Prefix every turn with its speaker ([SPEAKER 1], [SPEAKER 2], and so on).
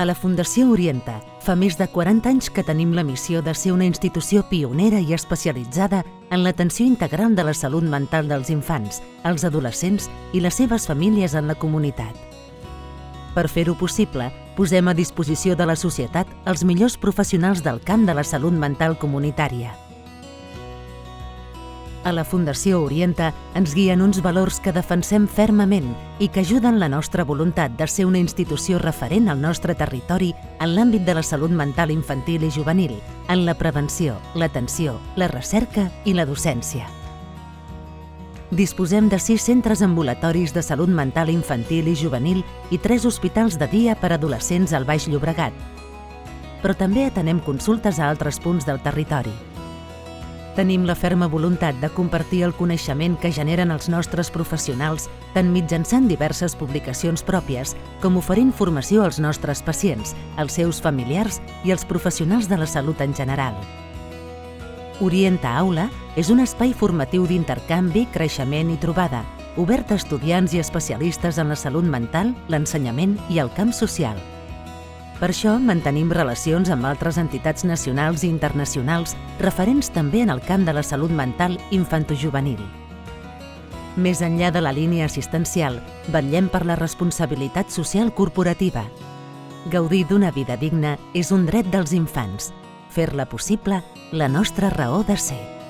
[SPEAKER 1] A la Fundació Orienta fa més de 40 anys que tenim la missió de ser una institució pionera i especialitzada en l'atenció integral de la salut mental dels infants, els adolescents i les seves famílies en la comunitat. Per fer-ho possible, posem a disposició de la societat els millors professionals del camp de la salut mental comunitària. A la Fundació Orienta ens guien uns valors que defensem fermament i que ajuden la nostra voluntat de ser una institució referent al nostre territori en l'àmbit de la salut mental infantil i juvenil, en la prevenció, l'atenció, la recerca i la docència. Disposem de 6 centres ambulatoris de salut mental infantil i juvenil i 3 hospitals de dia per a adolescents al Baix Llobregat. Però també atenem consultes a altres punts del territori. Tenim la ferma voluntat de compartir el coneixement que generen els nostres professionals tant mitjançant diverses publicacions pròpies com oferint formació als nostres pacients, als seus familiars i als professionals de la salut en general. Orienta Aula és un espai formatiu d'intercanvi, creixement i trobada, obert a estudiants i especialistes en la salut mental, l'ensenyament i el camp social. Per això mantenim relacions amb altres entitats nacionals i internacionals referents també en el camp de la salut mental infantojuvenil. Més enllà de la línia assistencial, vetllem per la responsabilitat social corporativa. Gaudir d'una vida digna és un dret dels infants. Fer-la possible, la nostra raó de ser.